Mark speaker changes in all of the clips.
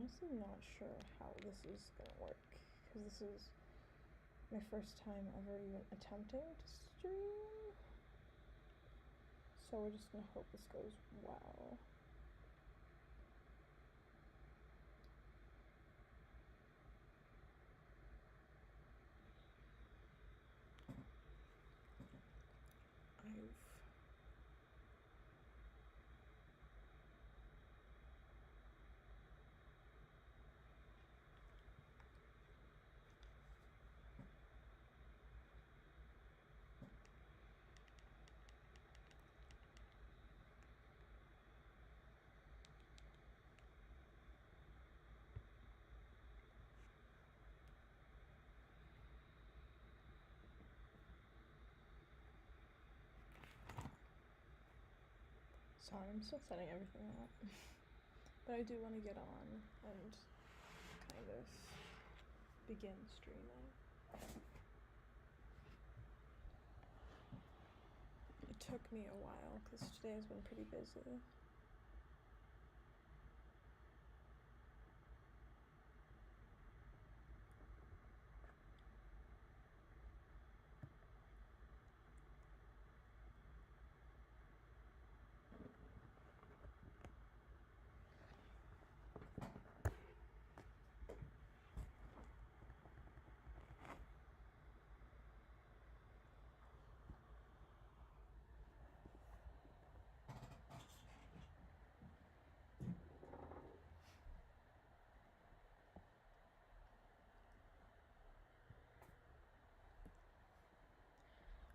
Speaker 1: honestly not sure how this is gonna work, because this is my first time ever even attempting to stream. So we're just gonna hope this goes well. Sorry, I'm still setting everything up. But I do want to get on and kind of begin streaming. It took me a while because today has been pretty busy.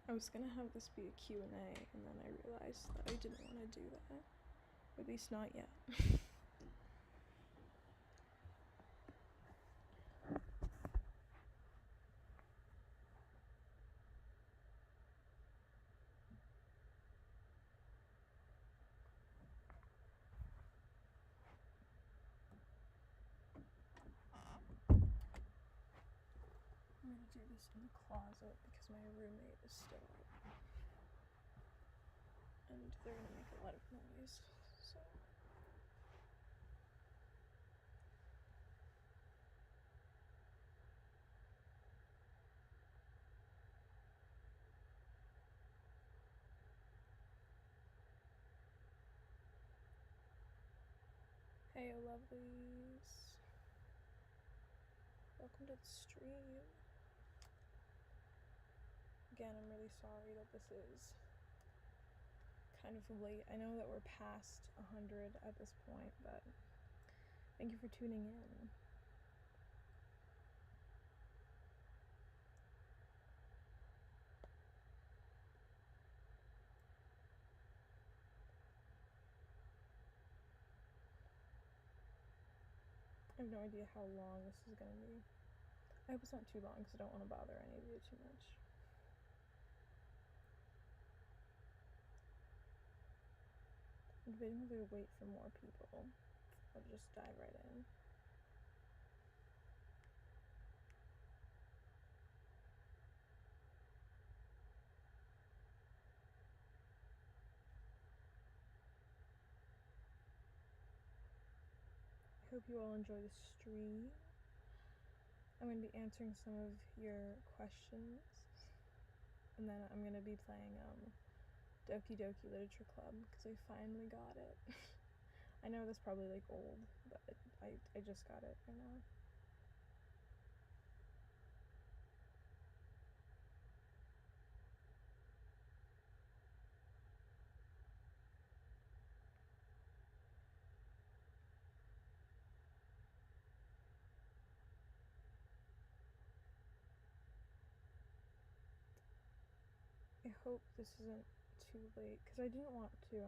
Speaker 1: I was gonna have this be a Q&A, and then I realized that I didn't want to do that. At least not yet. I'm gonna do this in the closet because my roommate is still up. And they're gonna make a lot of noise, so. Hey, lovelies. Welcome to the stream. Again, I'm really sorry that this is kind of late. I know that we're past 100 at this point, but thank you for tuning in. I have no idea how long this is gonna be. I hope it's not too long because I don't want to bother any of you too much. I'm debating whether to wait for more people or just dive right in. I hope you all enjoy the stream. I'm going to be answering some of your questions, and then I'm going to be playing Doki Doki Literature Club because I finally got it. I know that's probably like old, but I just got it right now. I hope this isn't too late because I didn't want to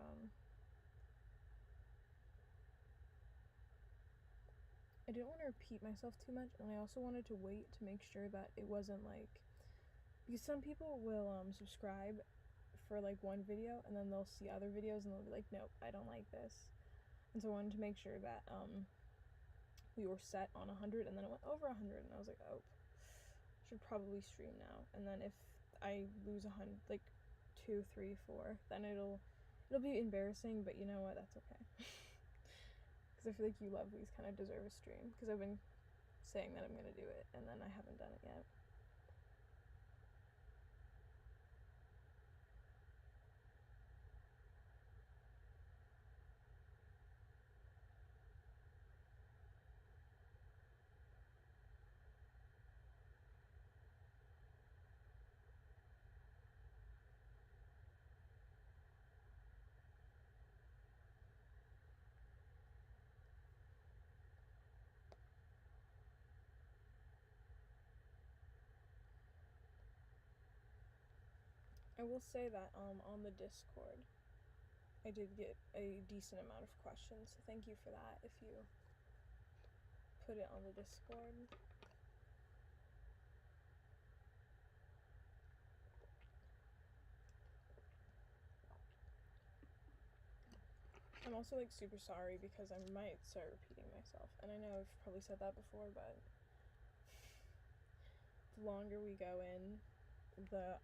Speaker 1: I didn't want to repeat myself too much, and I also wanted to wait to make sure that it wasn't like, because some people will subscribe for like one video and then they'll see other videos and they'll be like, nope, I don't like this. And so I wanted to make sure that we were set on 100, and then it went over 100, and I was like, oh, I should probably stream now. And then if I lose 100, like 2, 3, 4, then it'll be embarrassing, but you know what, that's okay. Because because I feel like you lovelies kind of deserve a stream, because I've been saying that I'm going to do it, and then I haven't done it yet. I will say that on the Discord, I did get a decent amount of questions, so thank you for that if you put it on the Discord. I'm also like super sorry because I might start repeating myself, and I know I've probably said that before, but the longer we go in, the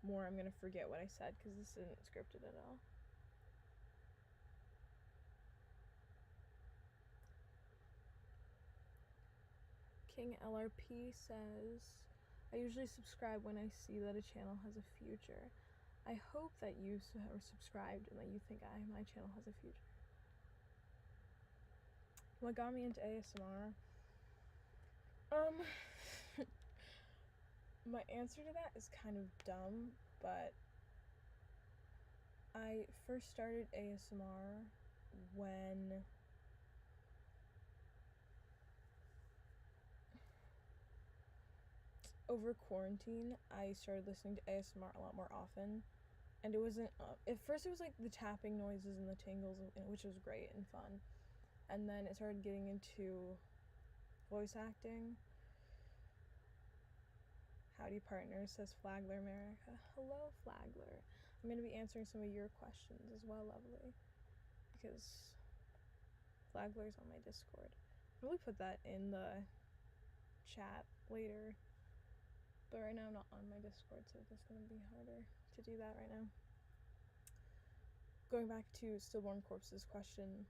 Speaker 1: more I'm gonna forget what I said, because this isn't scripted at all. King LRP says, I usually subscribe when I see that a channel has a future. I hope that you are subscribed and that you think my channel has a future. What got me into ASMR? My answer to that is kind of dumb, but I first started ASMR when over quarantine I started listening to ASMR a lot more often, and it wasn't at first it was like the tapping noises and the tingles, which was great and fun, and then it started getting into voice acting. Howdy partners, says Flagler America. Hello Flagler. I'm going to be answering some of your questions as well, lovely, because Flagler's on my Discord. I'll probably put that in the chat later, but right now I'm not on my Discord, so it's going to be harder to do that right now. Going back to Stillborn Corpse's question,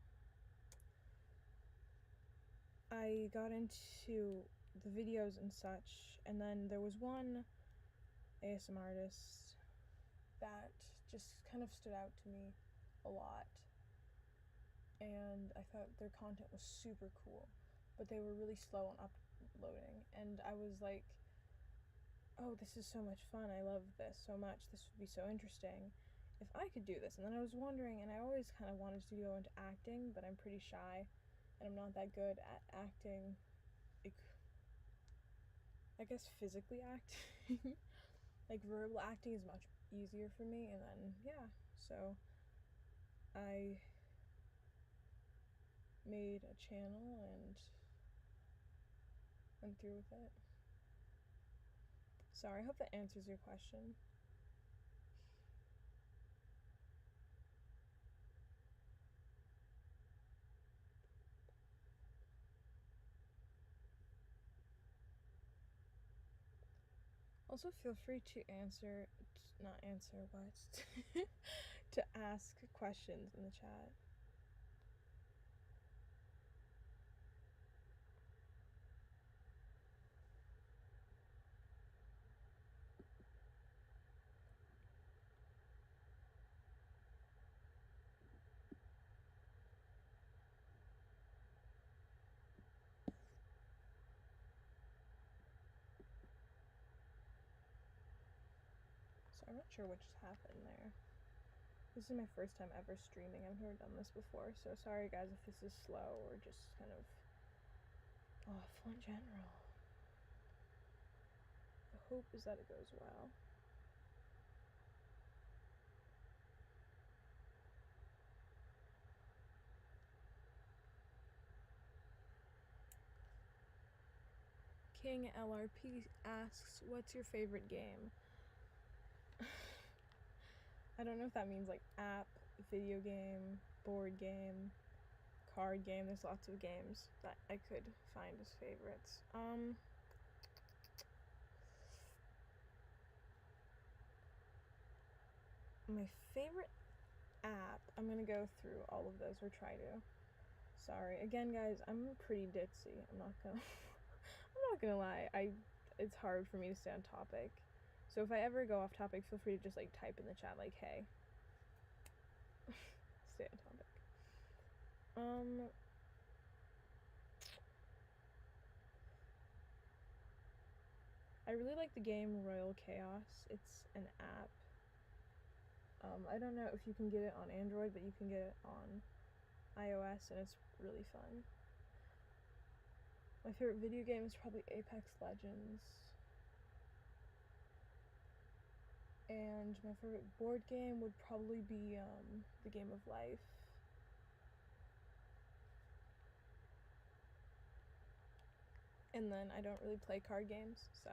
Speaker 1: I got into the videos and such, and then there was one ASMR artist that just kind of stood out to me a lot, and I thought their content was super cool, but they were really slow on uploading, and I was like, oh, this is so much fun, I love this so much, this would be so interesting if I could do this. And then I was wondering, and I always kind of wanted to go into acting, but I'm pretty shy and I'm not that good at acting, like, I guess physically acting. Like verbal acting is much easier for me, and then yeah, so I made a channel and went through with it. Sorry, I hope that answers your question. Also, feel free to to ask questions in the chat. So I'm not sure what just happened there. This is my first time ever streaming. I've never done this before, so sorry guys if this is slow or just kind of awful in general. The hope is that it goes well. King LRP asks, what's your favorite game? I don't know if that means like app, video game, board game, card game. There's lots of games that I could find as favorites. My favorite app, I'm gonna go through all of those, or try to. Sorry. Again, guys, I'm pretty ditzy. I'm not gonna lie. It's hard for me to stay on topic. So if I ever go off topic, feel free to just like type in the chat like, hey. Stay on topic. I really like the game Royal Chaos. It's an app. I don't know if you can get it on Android, but you can get it on iOS, and it's really fun. My favorite video game is probably Apex Legends. And my favorite board game would probably be the Game of Life. And then I don't really play card games, so.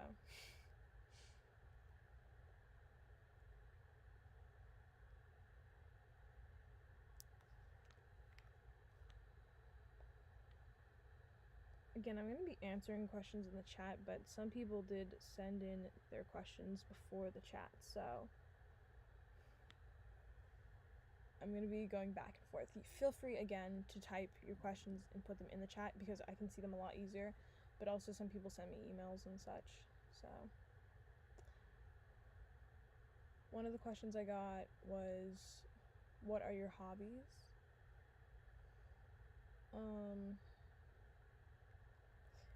Speaker 1: Again, I'm going to be answering questions in the chat, but some people did send in their questions before the chat, so I'm going to be going back and forth. Feel free, again, to type your questions and put them in the chat, because I can see them a lot easier, but also some people send me emails and such, so. One of the questions I got was, what are your hobbies?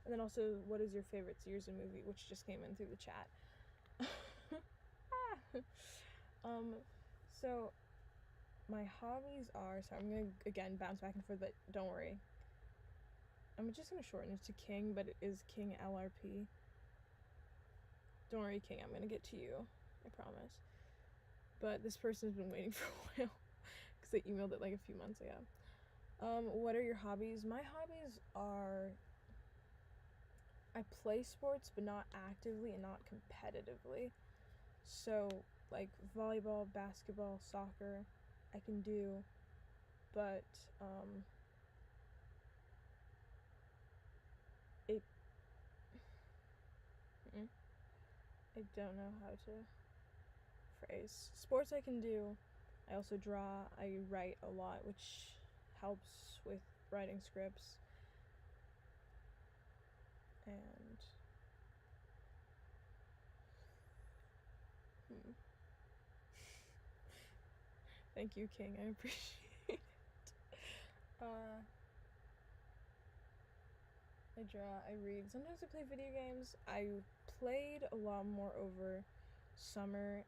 Speaker 1: And then also, what is your favorite series and movie, which just came in through the chat. So my hobbies are, so I'm gonna again bounce back and forth, but don't worry. I'm just gonna shorten it to King, but it is King LRP. Don't worry, King, I'm gonna get to you, I promise. But this person's been waiting for a while, because they emailed it like a few months ago. What are your hobbies? My hobbies are, I play sports, but not actively and not competitively. So, like, volleyball, basketball, soccer, I can do, but, I don't know how to phrase. Sports I can do. I also draw. I write a lot, which helps with writing scripts. And thank you, King. I appreciate it. I draw, I read. Sometimes I play video games. I played a lot more over summer,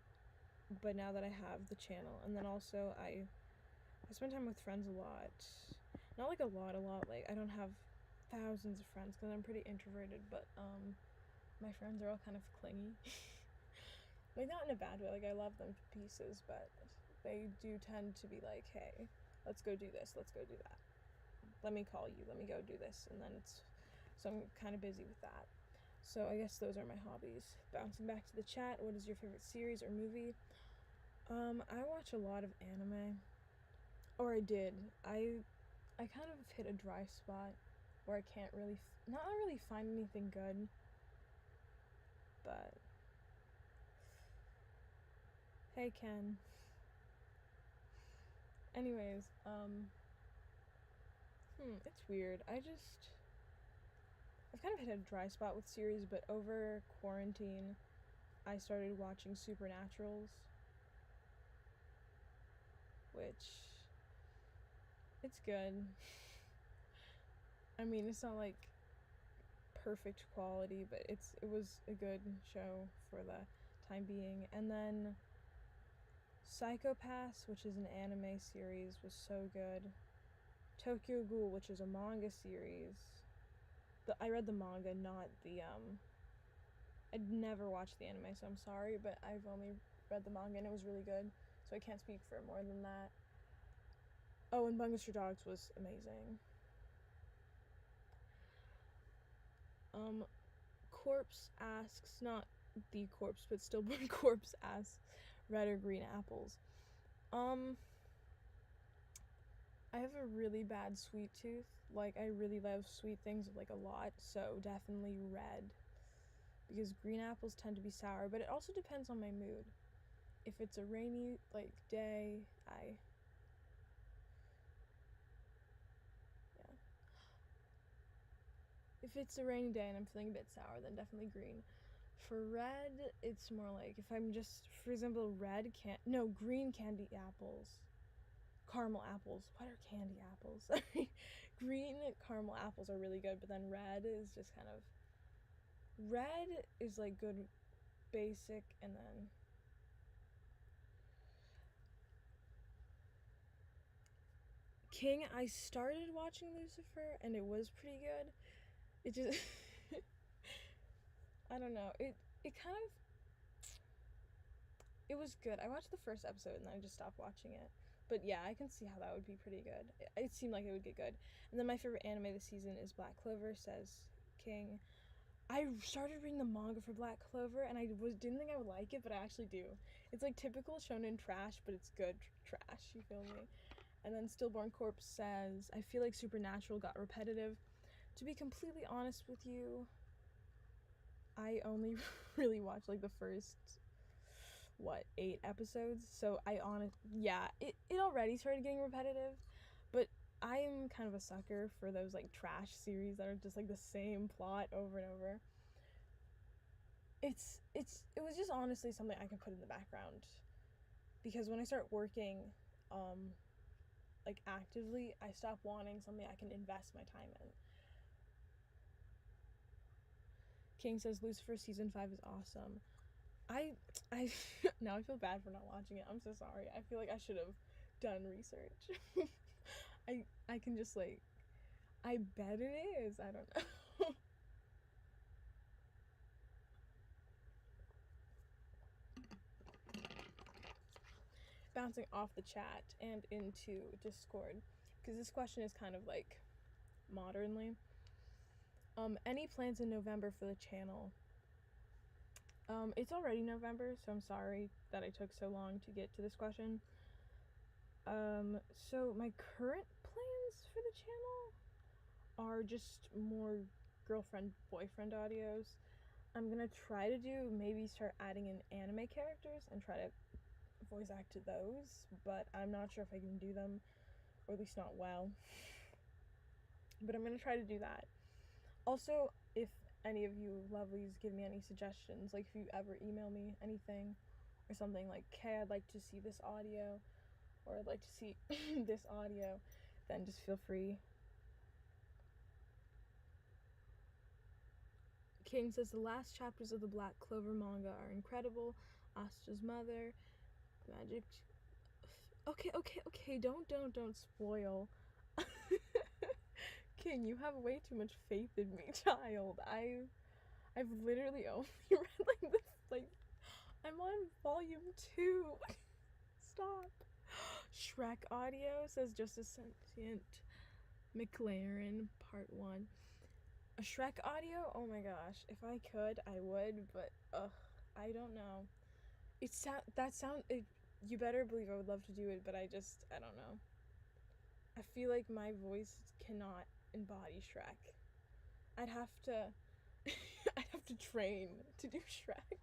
Speaker 1: but now that I have the channel, and then also I spend time with friends a lot. Not like a lot, like I don't have thousands of friends because I'm pretty introverted, but my friends are all kind of clingy. Like, not in a bad way, like I love them to pieces, but they do tend to be like, hey, let's go do this, let's go do that. Let me call you, let me go do this, and then so I'm kind of busy with that. So I guess those are my hobbies. Bouncing back to the chat, what is your favorite series or movie? I watch a lot of anime. Or I did. I kind of hit a dry spot where I can't really, not really find anything good. But, hey Ken. Anyways, it's weird. I've kind of hit a dry spot with series, but over quarantine, I started watching Supernaturals, which, it's good. I mean, it's not like perfect quality, but it was a good show for the time being. And then Psychopaths, which is an anime series, was so good. Tokyo Ghoul, which is a manga series. I read the manga, not the I'd never watched the anime, so I'm sorry, but I've only read the manga and it was really good, so I can't speak for more than that. Oh, and Bungus for Dogs was amazing. Corpse asks, not the corpse, but stillborn corpse asks, red or green apples. I have a really bad sweet tooth. Like, I really love sweet things like a lot, so definitely red. Because green apples tend to be sour, but it also depends on my mood. If it's a rainy, like, day, I If it's a rainy day and I'm feeling a bit sour, then definitely green. For red, it's more like if I'm just, for example, green candy apples. Caramel apples. What are candy apples? Sorry. Green caramel apples are really good, but then red is just kind of, red is like good basic, and then King, I started watching Lucifer and it was pretty good. It just I don't know. It kind of, it was good. I watched the first episode and then I just stopped watching it. But yeah, I can see how that would be pretty good. It seemed like it would get good. And then my favorite anime this season is Black Clover, says King. I started reading the manga for Black Clover and didn't think I would like it, but I actually do. It's like typical shonen trash, but it's good trash, you feel me? And then Stillborn Corpse says, I feel like Supernatural got repetitive. To be completely honest with you, I only really watched like the first 8 episodes, so it already started getting repetitive, but I am kind of a sucker for those like trash series that are just like the same plot over and over. It was just honestly something I can put in the background, because when I start working like actively, I stop wanting something I can invest my time in. King says Lucifer season 5 is awesome. I now I feel bad for not watching it. I'm so sorry. I feel like I should have done research. I can just like, I bet it is. I don't know. Bouncing off the chat and into Discord, because this question is kind of like modernly. Any plans in November for the channel? It's already November, so I'm sorry that I took so long to get to this question. So my current plans for the channel are just more girlfriend-boyfriend audios. I'm gonna try to start adding in anime characters and try to voice act to those, but I'm not sure if I can do them, or at least not well. But I'm gonna try to do that. Also, if any of you lovelies give me any suggestions, like if you ever email me anything or something like, hey, I'd like to see this audio, or I'd like to see this audio, then just feel free. King says the last chapters of the Black Clover manga are incredible. Astra's mother, magic. Okay, don't spoil. King, you have way too much faith in me, child. I've literally only read like this, like, I'm on volume 2. Stop. Shrek audio says just a sentient McLaren part 1. A Shrek audio? Oh my gosh. If I could, I would, but I don't know. You better believe I would love to do it, but I don't know. I feel like my voice cannot embody Shrek. I'd have to train to do Shrek.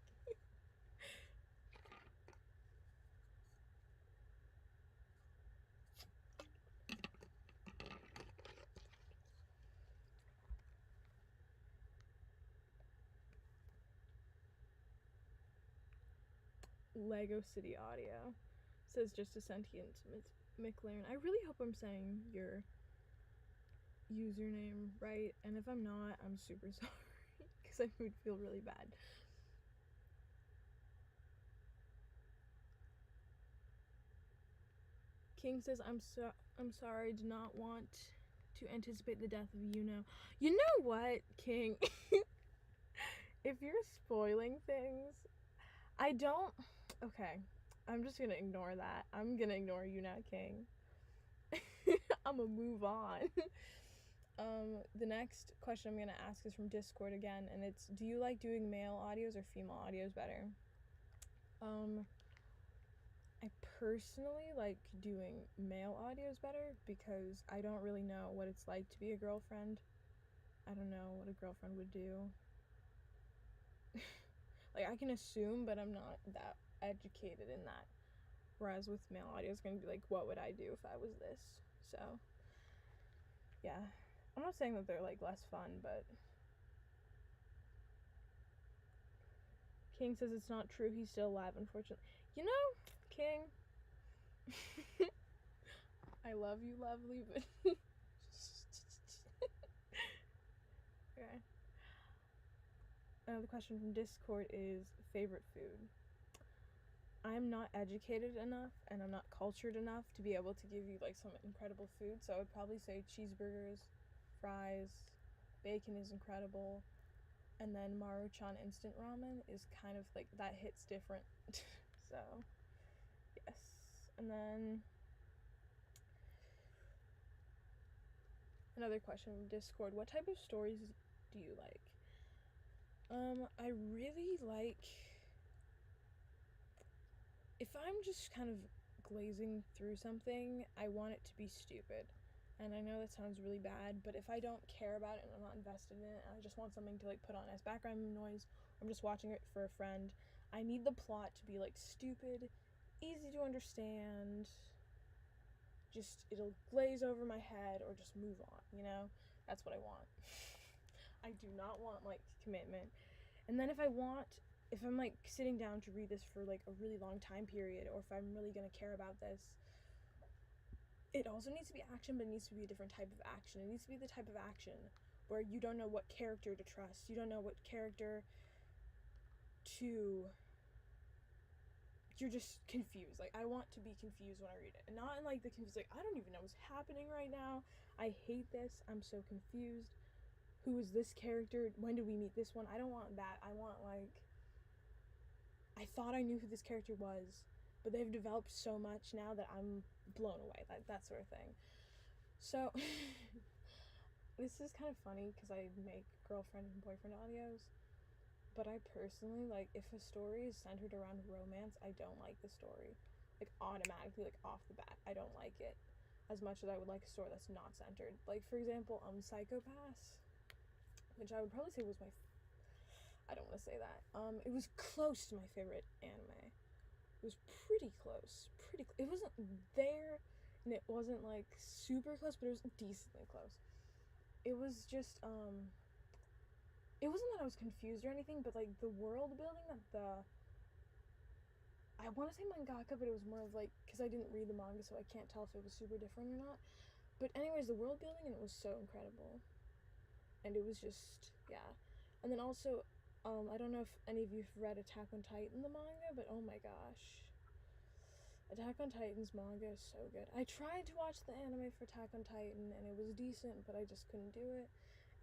Speaker 1: Lego City audio says just a sentient McLaren. I really hope I'm saying your username right, and if I'm not, I'm super sorry, because I would feel really bad. King says I'm sorry, did not want to anticipate the death of Yuno. You know what, King? If you're spoiling things, okay, I'm just gonna ignore that. I'm gonna ignore you now, King. I'm gonna move on. The next question I'm gonna ask is from Discord again, and it's, do you like doing male audios or female audios better? I personally like doing male audios better, because I don't really know what it's like to be a girlfriend. I don't know what a girlfriend would do. Like, I can assume, but I'm not that educated in that. Whereas with male audio, it's gonna be like, what would I do if I was this? So, yeah. I'm not saying that they're like less fun, but King says it's not true. He's still alive, unfortunately. You know, King, I love you, lovely, but okay. Another question from Discord is favorite food. I'm not educated enough and I'm not cultured enough to be able to give you like some incredible food, so I would probably say cheeseburgers, fries, bacon is incredible, and then Maruchan instant ramen is kind of like, that hits different. So yes. And then another question from Discord, what type of stories do you like? I really like, if I'm just kind of glazing through something, I want it to be stupid. And I know that sounds really bad, but if I don't care about it and I'm not invested in it, and I just want something to like put on as background noise, or I'm just watching it for a friend, I need the plot to be like stupid, easy to understand, just it'll glaze over my head or just move on, you know? That's what I want. I do not want like commitment. And then if I'm like sitting down to read this for like a really long time period, or if I'm really gonna care about this, it also needs to be action, but it needs to be a different type of action. It needs to be the type of action where you don't know what character to trust. You don't know what character to... You're just confused. Like, I want to be confused when I read it. And not in like the confused, like, I don't even know what's happening right now. I hate this. I'm so confused. Who is this character? When did we meet this one? I don't want that. I want like... I thought I knew who this character was, but they've developed so much now that I'm blown away, that sort of thing. So, this is kind of funny because I make girlfriend and boyfriend audios, but I personally, like, if a story is centered around romance, I don't like the story. Like, automatically, like, off the bat, I don't like it as much as I would like a story that's not centered. Like, for example, Psychopaths, which I would probably say was my... I don't want to say that. It was close to my favorite anime. It was pretty close. It wasn't there, and it wasn't like super close, but it was decently close. It was just it wasn't that I was confused or anything, but like the world building that I want to say mangaka, but it was more of like, because I didn't read the manga, so I can't tell if it was super different or not. But anyways, the world building, and it was so incredible, and it was just, yeah. And then also, I don't know if any of you have read Attack on Titan, the manga, but oh my gosh. Attack on Titan's manga is so good. I tried to watch the anime for Attack on Titan, and it was decent, but I just couldn't do it.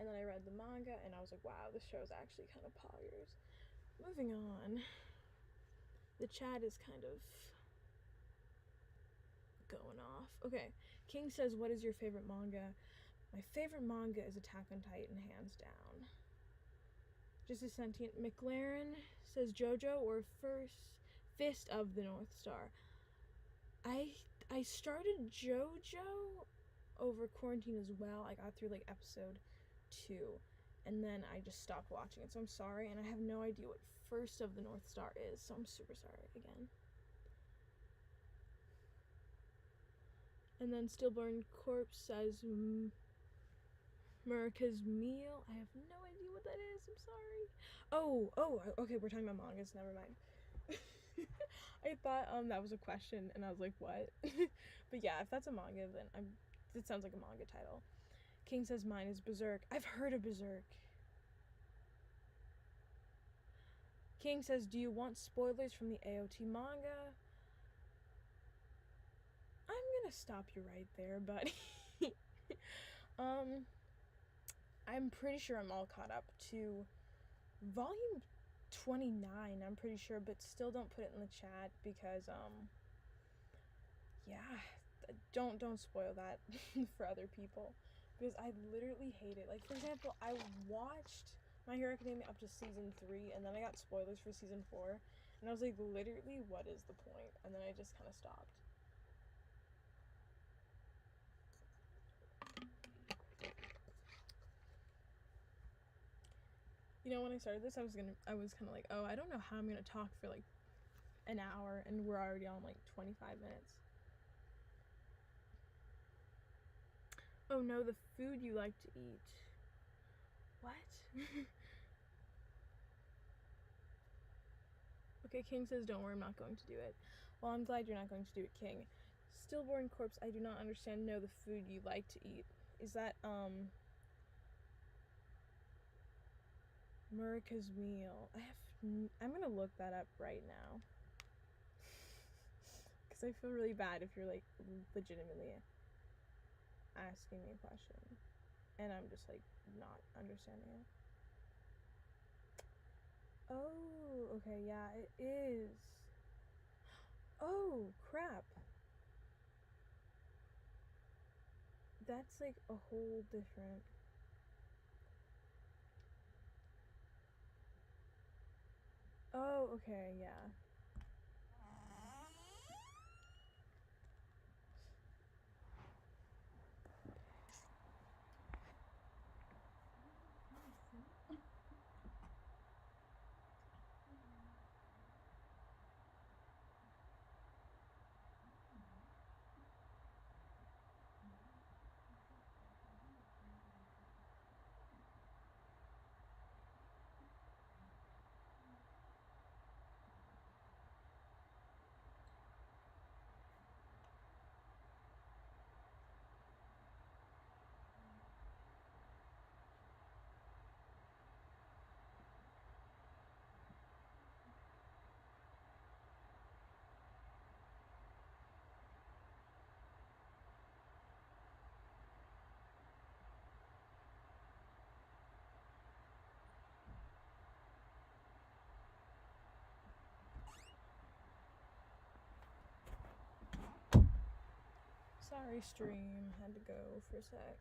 Speaker 1: And then I read the manga, and I was like, wow, this show is actually kind of poggers. Moving on. The chat is kind of going off. Okay, King says, what is your favorite manga? My favorite manga is Attack on Titan, hands down. Just a sentient McLaren says JoJo or Fist of the North Star. I started JoJo over quarantine as well. I got through like episode 2, and then I just stopped watching it, so I'm sorry, and I have no idea what First of the North Star is, so I'm super sorry again. And then Stillborn Corpse says America's Meal. I have no idea what that is. I'm sorry. Oh, okay, we're talking about mangas. Never mind. I thought that was a question, and I was like, what? But yeah, if that's a manga, then it sounds like a manga title. King says mine is Berserk. I've heard of Berserk. King says, do you want spoilers from the AOT manga? I'm gonna stop you right there, buddy. I'm pretty sure I'm all caught up to volume 29, I'm pretty sure, but still don't put it in the chat because, yeah, don't spoil that for other people, because I literally hate it. Like, for example, I watched My Hero Academia up to season 3, and then I got spoilers for season 4, and I was like, literally, what is the point? And then I just kind of stopped. You know, when I started this, I was kind of like, oh, I don't know how I'm gonna talk for like an hour, and we're already on like 25 minutes. Oh no, the food you like to eat. What? Okay, King says, don't worry, I'm not going to do it. Well, I'm glad you're not going to do it, King. Stillborn Corpse, I do not understand. Know the food you like to eat. Is that, Murica's meal? I'm gonna look that up right now. Because I feel really bad if you're, like, legitimately asking me a question. And I'm just, like, not understanding it. Oh, okay, yeah, it is. Oh, crap. That's, like, a whole different... Oh, okay, yeah. Sorry, stream. Had to go for a sec.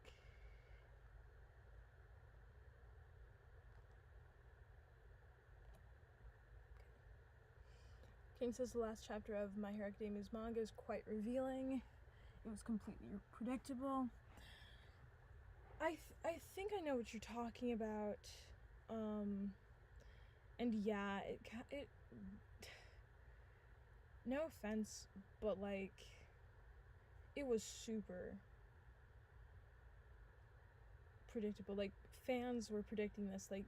Speaker 1: King says the last chapter of My Hero Academia's manga is quite revealing. It was completely predictable. I think I know what you're talking about. And yeah, it no offense, but like, it was super predictable. Like, fans were predicting this, like,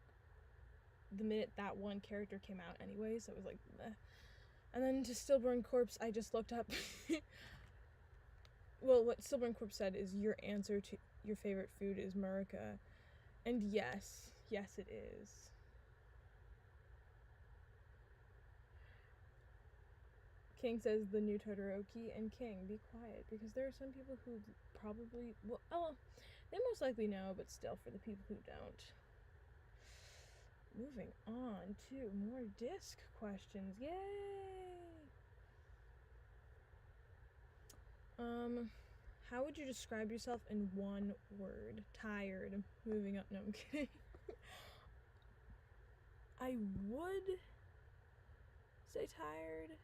Speaker 1: the minute that one character came out anyway, so it was like, meh. And then to Stillborn Corpse, I just looked up. Well, what Stillborn Corpse said is your answer to your favorite food is Murica. And yes, it is. King says the new Todoroki, and King, be quiet, because there are some people who probably, well, they most likely know, but still, for the people who don't. Moving on to more disc questions. Yay! How would you describe yourself in one word? Tired. Moving up. No, I'm kidding. I would say tired.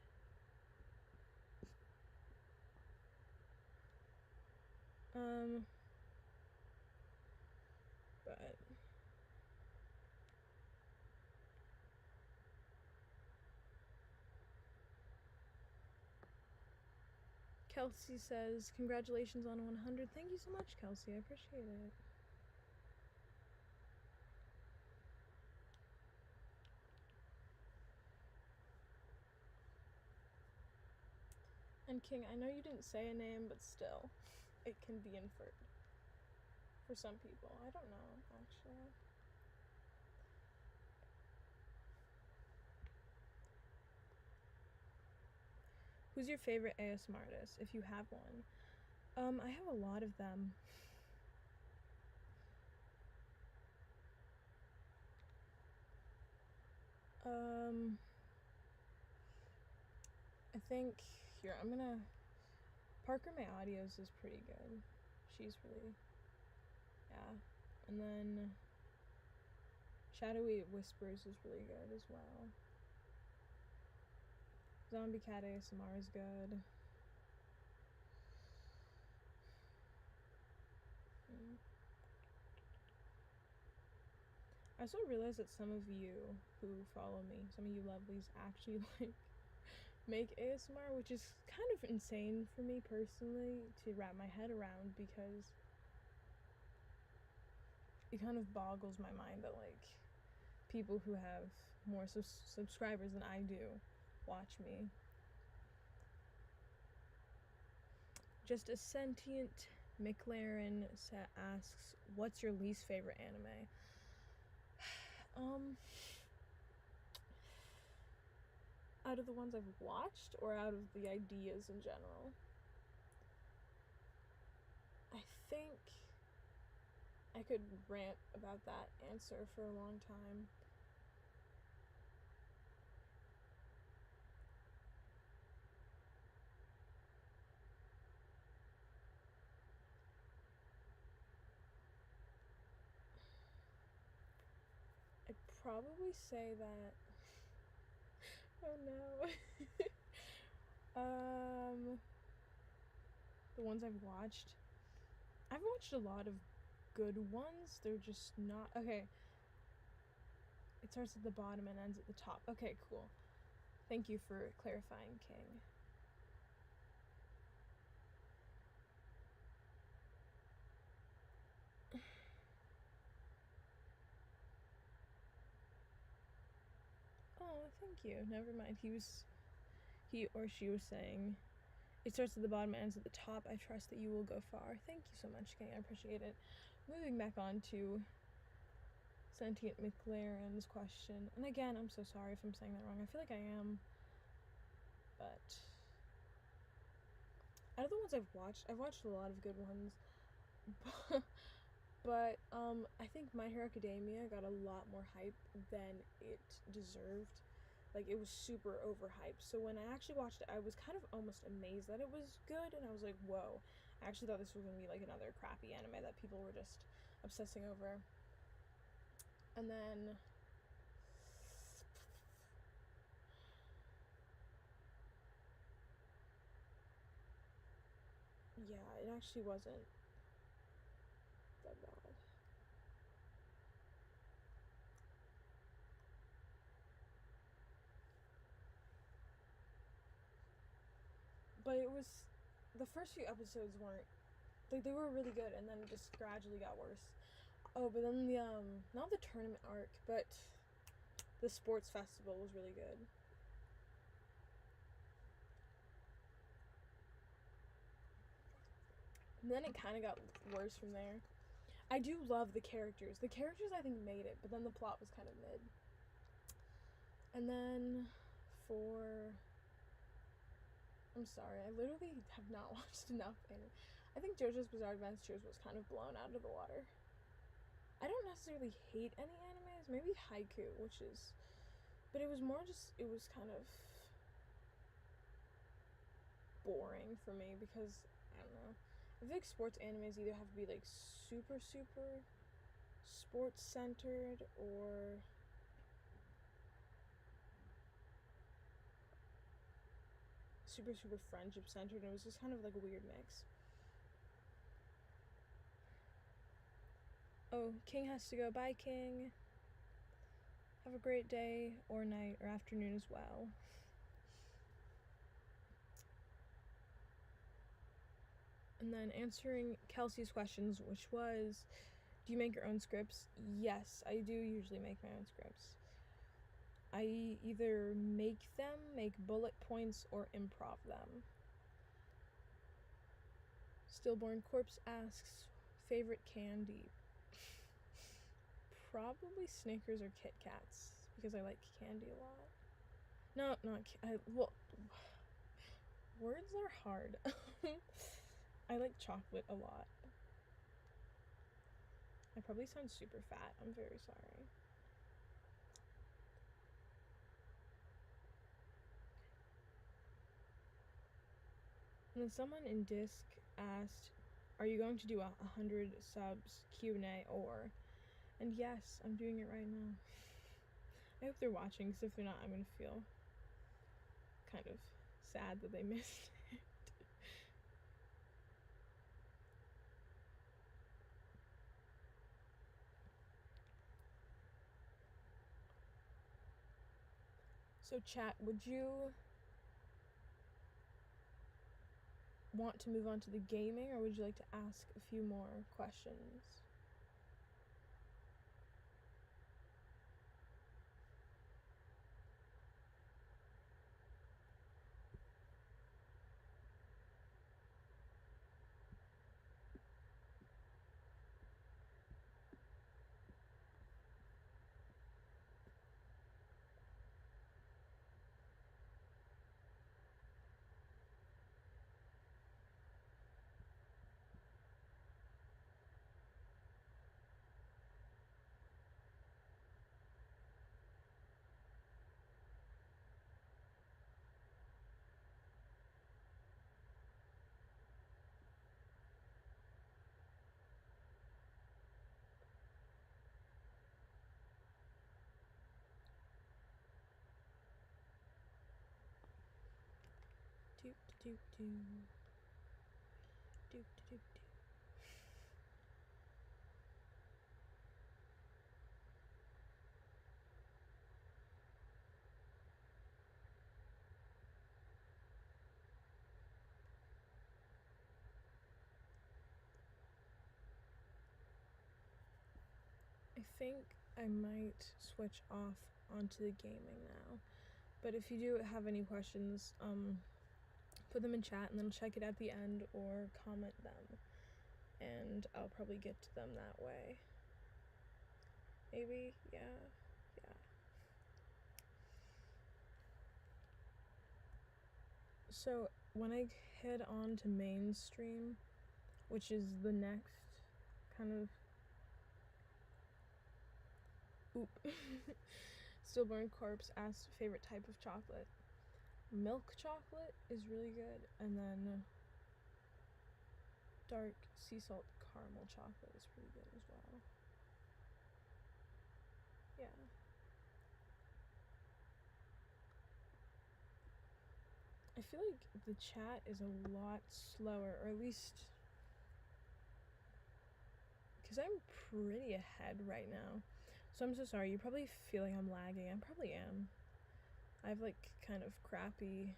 Speaker 1: But Kelsey says, congratulations on 100. Thank you so much, Kelsey. I appreciate it. And King, I know you didn't say a name, but still, it can be inferred. For some people. I don't know, actually. Who's your favorite ASMR artist, if you have one? I have a lot of them. I think, here, Parker My Audios is pretty good. She's really, yeah. And then Shadowy Whispers is really good as well. Zombie Cat ASMR is good. I also realized that some of you who follow me, some of you lovelies, actually like make ASMR, which is kind of insane for me personally to wrap my head around, because it kind of boggles my mind that like people who have more subscribers than I do watch me. Just a Sentient McLaren asks, what's your least favorite anime? Out of the ones I've watched, or out of the ideas in general? I think I could rant about that answer for a long time. I'd probably say that. Oh no. The ones I've watched. I've watched a lot of good ones. They're just not. Okay. It starts at the bottom and ends at the top. Okay, cool. Thank you for clarifying, King. Oh, thank you. Never mind. He or she was saying, it starts at the bottom and ends at the top. I trust that you will go far. Thank you so much, King. I appreciate it. Moving back on to Sentient McLaren's question. And again, I'm so sorry if I'm saying that wrong. I feel like I am. But out of the ones I've watched a lot of good ones. But I think My Hero Academia got a lot more hype than it deserved. Like, it was super overhyped. So when I actually watched it, I was kind of almost amazed that it was good, and I was like, whoa. I actually thought this was going to be like another crappy anime that people were just obsessing over. And then yeah, it actually wasn't that bad. But it was, the first few episodes weren't, like, they were really good, and then it just gradually got worse. Oh, but then the, not the tournament arc, but the sports festival was really good. And then it kind of got worse from there. I do love the characters. The characters, I think, made it, but then the plot was kind of mid. And then for... I'm sorry, I literally have not watched enough anime. I think JoJo's Bizarre Adventures was kind of blown out of the water. I don't necessarily hate any animes. Maybe Haiku, which is... But it was more just... It was kind of boring for me because, I don't know. I feel like sports animes either have to be like super sports centered or super friendship centered, and it was just kind of like a weird mix. Oh, King has to go. Bye, King. Have a great day or night or afternoon as well. And then answering Kelsey's questions, which was, do you make your own scripts? Yes, I do usually make my own scripts. I either make them, make bullet points, or improv them. Stillborn Corpse asks, favorite candy? Probably Snickers or Kit Kats, because I like candy a lot. No, not well, words are hard. I like chocolate a lot. I probably sound super fat. I'm very sorry. And then someone in Disc asked, are you going to do 100 subs Q&A or? And yes, I'm doing it right now. I hope they're watching, because if they're not, I'm going to feel kind of sad that they missed it. So chat, would you want to move on to the gaming, or would you like to ask a few more questions? do do do do do do. I think I might switch off onto the gaming now. But if you do have any questions, put them in chat and then check it at the end or comment them. And I'll probably get to them that way. Maybe, yeah. So when I head on to mainstream, which is the next kind of Stillborn Corpse asked favorite type of chocolate. Milk chocolate is really good, and then dark sea salt caramel chocolate is pretty good as well. Yeah. I feel like the chat is a lot slower, or at least because I'm pretty ahead right now. So I'm so sorry. You probably feel like I'm lagging. I probably am. I have like kind of crappy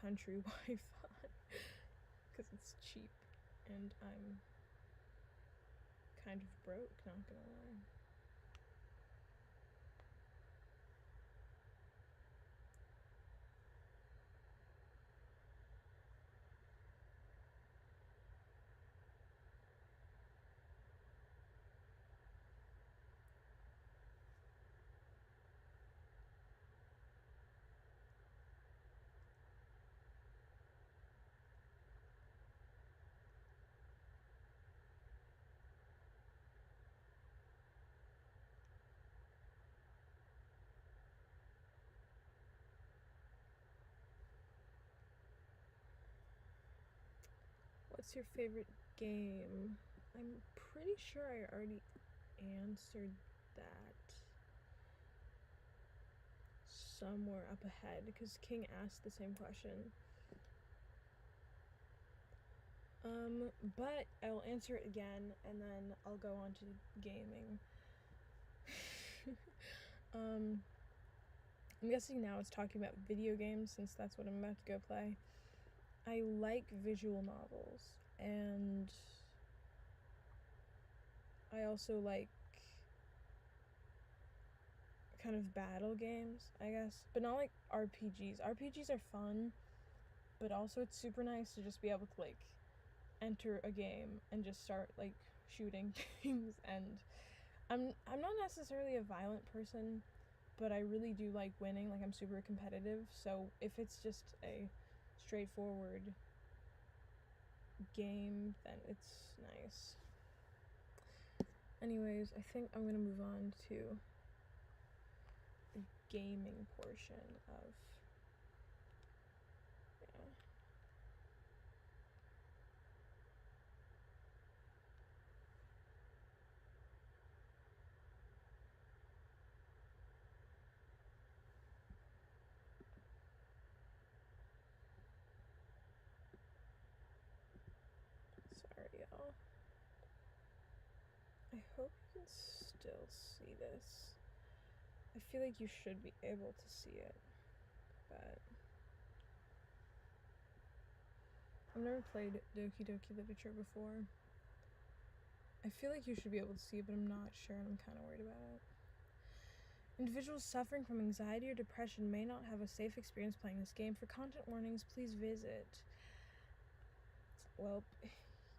Speaker 1: country Wi-Fi because it's cheap and I'm kind of broke, not gonna lie. What's your favorite game? I'm pretty sure I already answered that somewhere up ahead because King asked the same question. But I'll answer it again and then I'll go on to gaming. I'm guessing now it's talking about video games since that's what I'm about to go play. I like visual novels and I also like kind of battle games, I guess, but not like RPGs. RPGs are fun, but also it's super nice to just be able to like enter a game and just start like shooting things. And I'm not necessarily a violent person, but I really do like winning. Like I'm super competitive, so if it's just a straightforward game, then it's nice. Anyways, I think I'm gonna move on to the gaming portion of sorry y'all. I hope you can still see this. I feel like you should be able to see it, but I've never played Doki Doki Literature before. I feel like you should be able to see it, but I'm not sure and I'm kind of worried about it. Individuals suffering from anxiety or depression may not have a safe experience playing this game. For content warnings, please visit. Well,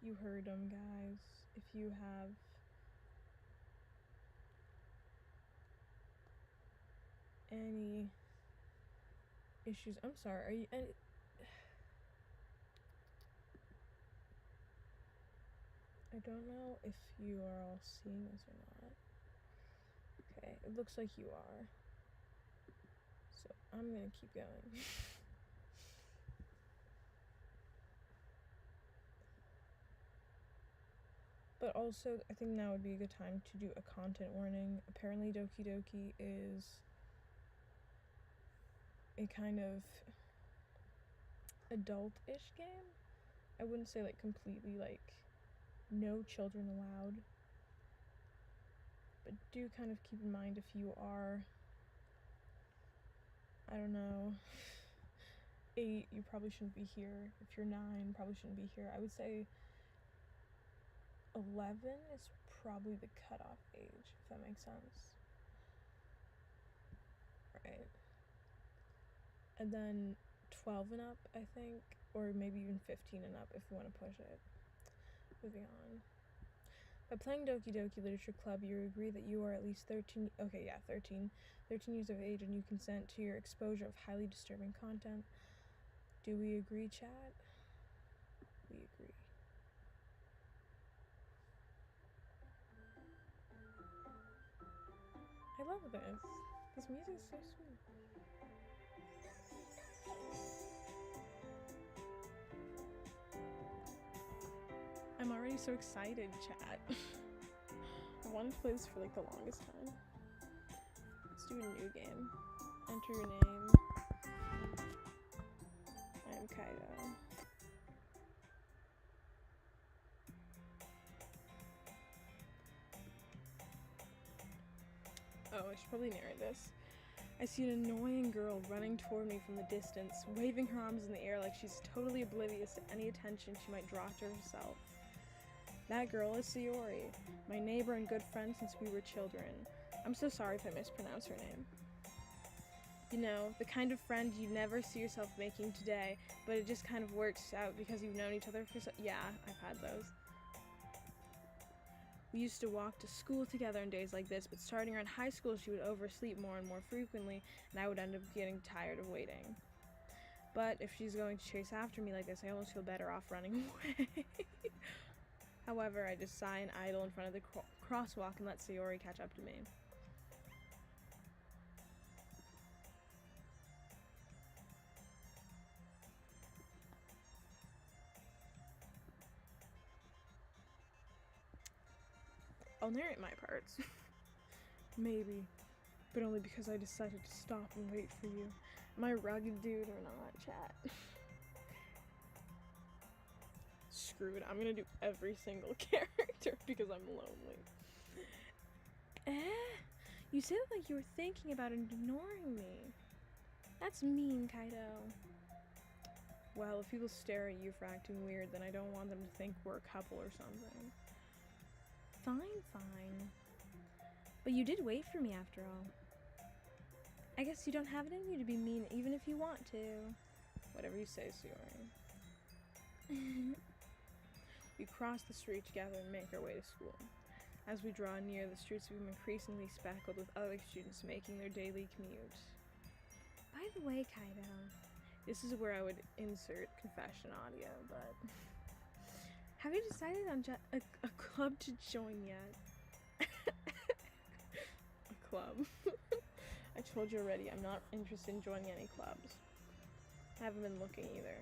Speaker 1: you heard them, guys. If you have any issues, I'm sorry, are you I don't know if you are all seeing this or not. Okay, it looks like you are. So I'm gonna keep going. But also, I think now would be a good time to do a content warning. Apparently Doki Doki is a kind of adult-ish game. I wouldn't say like completely like no children allowed, but do kind of keep in mind if you are, I don't know, 8, you probably shouldn't be here. If you're 9, probably shouldn't be here. I would say 11 is probably the cutoff age, if that makes sense. Right. And then 12 and up, I think, or maybe even 15 and up if you want to push it. Moving on. By playing Doki Doki Literature Club, you agree that you are at least 13 years of age and you consent to your exposure of highly disturbing content. Do we agree, chat? We agree. I love this. This music is so sweet. I'm already so excited, chat. I wanted to play this for like the longest time. Let's do a new game. Enter your name. I am Kaito. Oh, I should probably narrate this. I see an annoying girl running toward me from the distance, waving her arms in the air like she's totally oblivious to any attention she might draw to herself. That girl is Sayori, my neighbor and good friend since we were children. I'm so sorry if I mispronounced her name. You know, the kind of friend you never see yourself making today, but it just kind of works out because you've known each other for yeah, I've had those. We used to walk to school together on days like this, but starting around high school she would oversleep more and more frequently, and I would end up getting tired of waiting. But if she's going to chase after me like this, I almost feel better off running away. However, I just sigh and idle in front of the crosswalk and let Sayori catch up to me. I'll narrate my parts. Maybe, but only because I decided to stop and wait for you. Am I a rugged dude or not, chat? Screw it, I'm gonna do every single character because I'm lonely. You said it like you were thinking about ignoring me. That's mean, Kaito. Well, if people stare at you for acting weird, then I don't want them to think we're a couple or something. Fine. But you did wait for me after all. I guess you don't have it in you to be mean even if you want to. Whatever you say, Sayori. We cross the street together and make our way to school. As we draw near, the streets become increasingly speckled with other students making their daily commute. By the way, Kaito, this is where I would insert confession audio, but have you decided on a club to join yet? A club? I told you already, I'm not interested in joining any clubs. I haven't been looking either.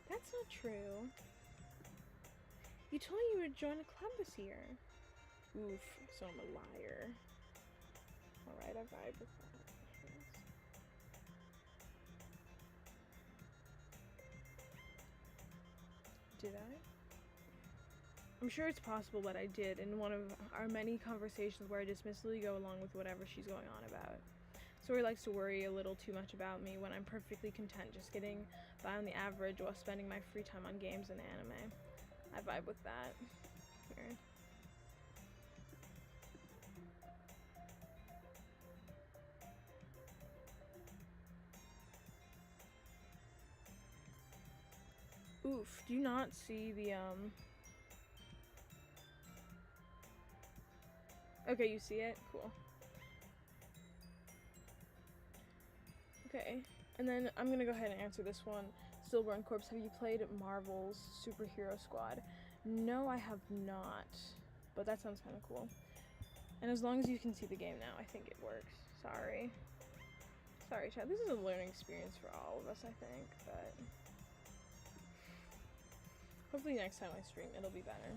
Speaker 1: That's not true. You told me you would join a club this year. Oof, so I'm a liar. Alright, I vibe with that. Did I? I'm sure it's possible that I did in one of our many conversations where I dismissively go along with whatever she's going on about. Sayori likes to worry a little too much about me when I'm perfectly content just getting by on the average while spending my free time on games and anime. I vibe with that. Here. Oof, do you not see the, Okay, you see it? Cool. Okay, and then I'm gonna go ahead and answer this one. Stillborn Corpse, have you played Marvel's Superhero Squad? No, I have not, but that sounds kind of cool. And as long as you can see the game now, I think it works. Sorry, chat. This is a learning experience for all of us, I think, but hopefully next time I stream, it'll be better.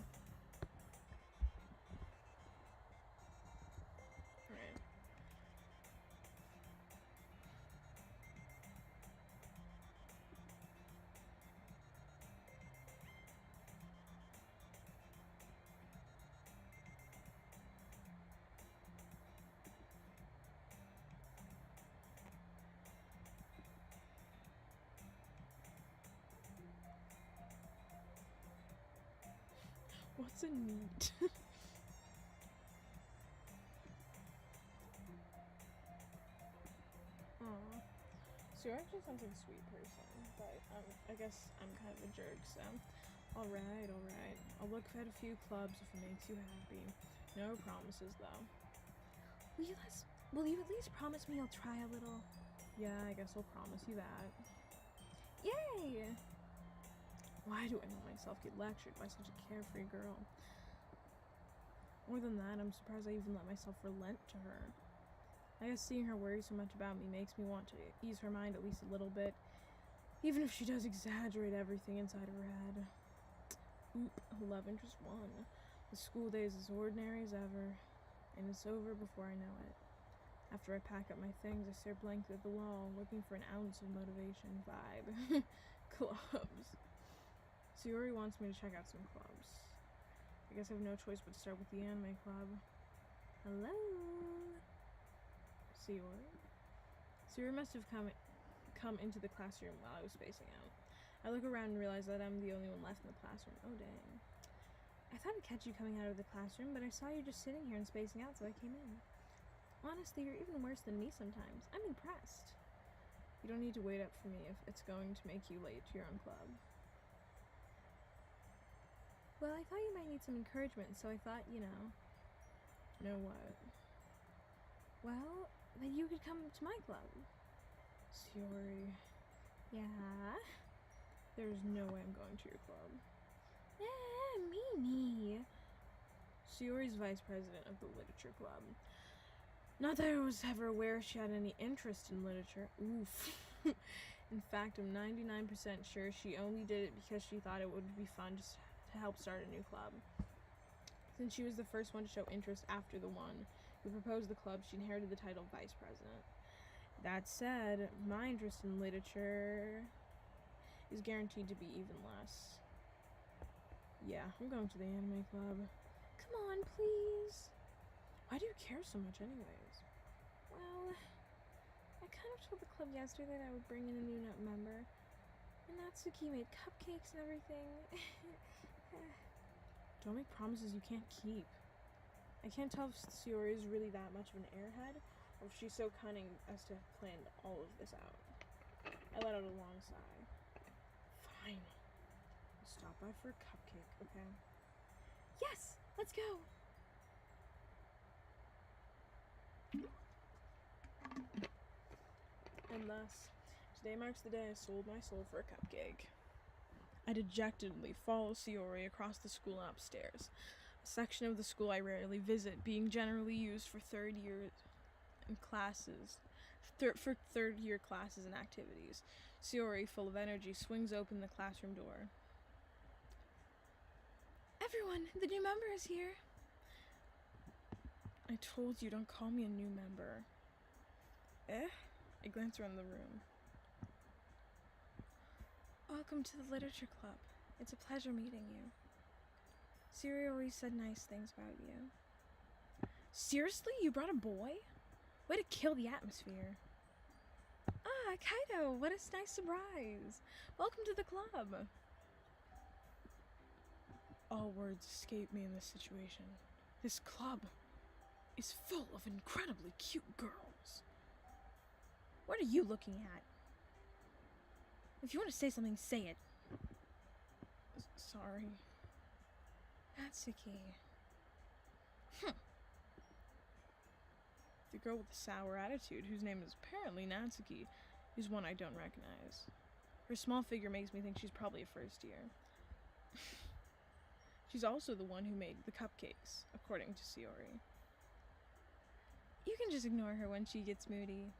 Speaker 1: So neat. Aw. So you're actually sounds like a sweet person, but I guess I'm kind of a jerk, so. Alright. I'll look at a few clubs if it makes you happy. No promises, though.
Speaker 2: Will you at least promise me you'll try a little?
Speaker 1: Yeah, I guess I'll promise you that.
Speaker 2: Yay!
Speaker 1: Why do I let myself get lectured by such a carefree girl? More than that, I'm surprised I even let myself relent to her. I guess seeing her worry so much about me makes me want to ease her mind at least a little bit, even if she does exaggerate everything inside of her head. Oop, love interest 1. The school day is as ordinary as ever, and it's over before I know it. After I pack up my things, I stare blankly at the wall, looking for an ounce of motivation. Vibe. Clubs. Sayori wants me to check out some clubs. I guess I have no choice but to start with the anime club.
Speaker 2: Hello?
Speaker 1: Sayori must have come into the classroom while I was spacing out. I look around and realize that I'm the only one left in the classroom. Oh, dang. I thought I'd catch you coming out of the classroom, but I saw you just sitting here and spacing out, so I came in. Honestly, you're even worse than me sometimes. I'm impressed. You don't need to wait up for me if it's going to make you late to your own club.
Speaker 2: Well, I thought you might need some encouragement, so I thought, you know.
Speaker 1: Know what?
Speaker 2: Well, that you could come to my club.
Speaker 1: Sayori.
Speaker 2: Yeah?
Speaker 1: There's no way I'm going to your club.
Speaker 2: Me.
Speaker 1: Sayori's vice president of the literature club. Not that I was ever aware she had any interest in literature. Oof. In fact, I'm 99% sure she only did it because she thought it would be fun just to help start a new club. Since she was the first one to show interest after the one who proposed the club, she inherited the title of vice president. That said, my interest in literature is guaranteed to be even less. Yeah, I'm going to the anime club.
Speaker 2: Come on, please.
Speaker 1: Why do you care so much anyways?
Speaker 2: Well, I kind of told the club yesterday that I would bring in a new member. And Natsuki made cupcakes and everything.
Speaker 1: Don't make promises you can't keep. I can't tell if Sayori is really that much of an airhead, or if she's so cunning as to have planned all of this out. I let out a long sigh. Fine. I'll stop by for a cupcake, okay?
Speaker 2: Yes! Let's go!
Speaker 1: And thus, today marks the day I sold my soul for a cupcake. I dejectedly follow Sayori across the school and upstairs, a section of the school I rarely visit, being generally used for third year classes and activities. Sayori, full of energy, swings open the classroom door.
Speaker 2: Everyone, the new member is here.
Speaker 1: I told you, don't call me a new member. I glance around the room.
Speaker 2: Welcome to the literature club. It's a pleasure meeting you. Sayori always said nice things about you.
Speaker 1: Seriously? You brought a boy? Way to kill the atmosphere.
Speaker 2: Ah, Kaito, what a nice surprise. Welcome to the club.
Speaker 1: All words escape me in this situation. This club is full of incredibly cute girls.
Speaker 2: What are you looking at? If you want to say something, say it.
Speaker 1: Sorry.
Speaker 2: Natsuki.
Speaker 1: The girl with the sour attitude, whose name is apparently Natsuki, is one I don't recognize. Her small figure makes me think she's probably a first year. She's also the one who made the cupcakes, according to Sayori.
Speaker 2: You can just ignore her when she gets moody.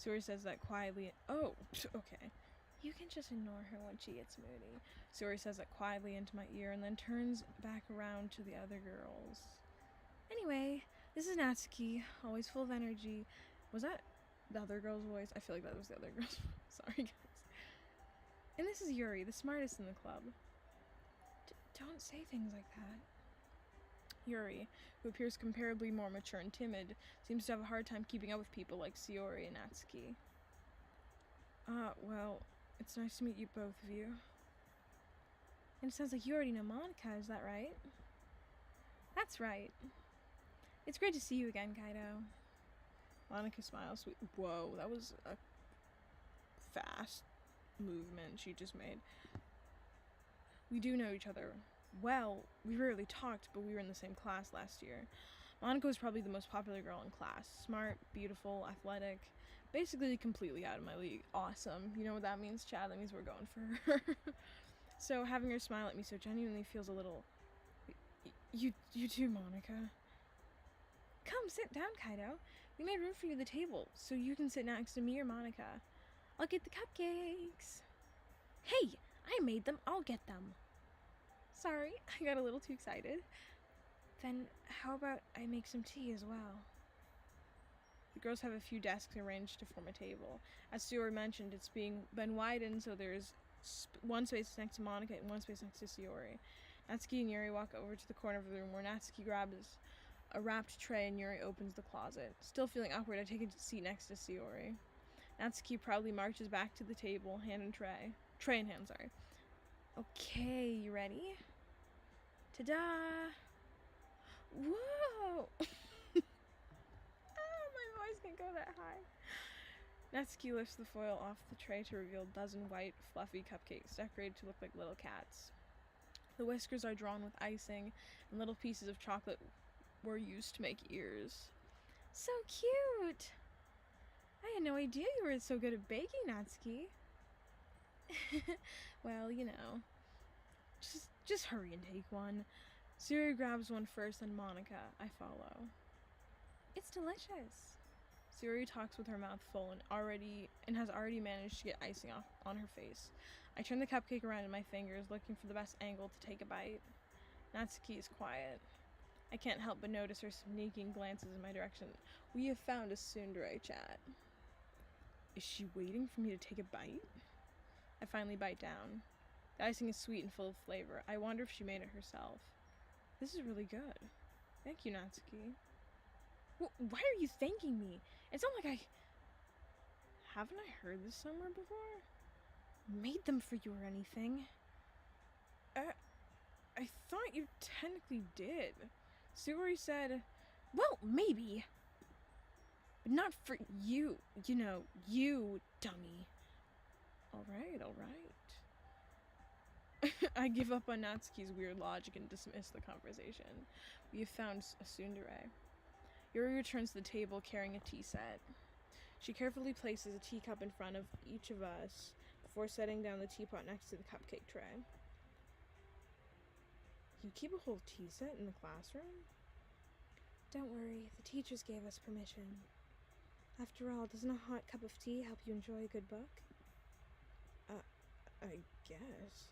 Speaker 1: Sayori says that quietly. Oh, okay.
Speaker 2: You can just ignore her when she gets moody.
Speaker 1: Sayori says that quietly into my ear and then turns back around to the other girls.
Speaker 2: Anyway, this is Natsuki, always full of energy.
Speaker 1: Was that the other girl's voice? I feel like that was the other girl's voice. Sorry, guys. And this is Yuri, the smartest in the club.
Speaker 2: Don't say things like that.
Speaker 1: Yuri, who appears comparably more mature and timid, seems to have a hard time keeping up with people like Sayori and Natsuki. Well, it's nice to meet you, both of you.
Speaker 2: And it sounds like you already know Monica, is that right? That's right. It's great to see you again, Kaito.
Speaker 1: Monica smiles. Whoa, that was a fast movement she just made. We do know each other well. We rarely talked, but we were in the same class last year. Monica was probably the most popular girl in class. Smart, beautiful, athletic. Basically completely out of my league. Awesome. You know what that means, Chad? That means we're going for her. So having her smile at me so genuinely feels a little... You too, Monica.
Speaker 2: Come, sit down, Kaito. We made room for you at the table, so you can sit next to me or Monica. I'll get the cupcakes. Hey, I made them. I'll get them.
Speaker 1: Sorry, I got a little too excited.
Speaker 2: Then how about I make some tea as well?
Speaker 1: The girls have a few desks arranged to form a table. As Sayori mentioned, it's been widened, so there's one space next to Monica and one space next to Sayori. Natsuki and Yuri walk over to the corner of the room where Natsuki grabs a wrapped tray and Yuri opens the closet. Still feeling awkward, I take a seat next to Sayori. Natsuki proudly marches back to the table, hand in tray. Tray in hand, sorry.
Speaker 2: Okay, you ready? Ta-da! Whoa!
Speaker 1: My voice can't go that high. Natsuki lifts the foil off the tray to reveal a dozen white, fluffy cupcakes decorated to look like little cats. The whiskers are drawn with icing, and little pieces of chocolate were used to make ears.
Speaker 2: So cute! I had no idea you were so good at baking, Natsuki.
Speaker 1: Well, you know. Just hurry and take one. Sayori grabs one first, then Monica. I follow.
Speaker 2: It's delicious.
Speaker 1: Sayori talks with her mouth full and has already managed to get icing off on her face. I turn the cupcake around in my fingers, looking for the best angle to take a bite. Natsuki is quiet. I can't help but notice her sneaking glances in my direction. We have found a tsundere, chat. Is she waiting for me to take a bite? I finally bite down. The icing is sweet and full of flavor. I wonder if she made it herself. This is really good. Thank you, Natsuki.
Speaker 2: Why are you thanking me? It's not like
Speaker 1: Haven't I heard this somewhere before?
Speaker 2: Made them for you or anything.
Speaker 1: I thought you technically did. Sayori said...
Speaker 2: Well, maybe. But not for you. You know, you dummy.
Speaker 1: Alright. I give up on Natsuki's weird logic and dismiss the conversation. We have found a tsundere. Yuri returns to the table carrying a tea set. She carefully places a teacup in front of each of us before setting down the teapot next to the cupcake tray. You keep a whole tea set in the classroom?
Speaker 2: Don't worry, the teachers gave us permission. After all, doesn't a hot cup of tea help you enjoy a good book?
Speaker 1: I guess.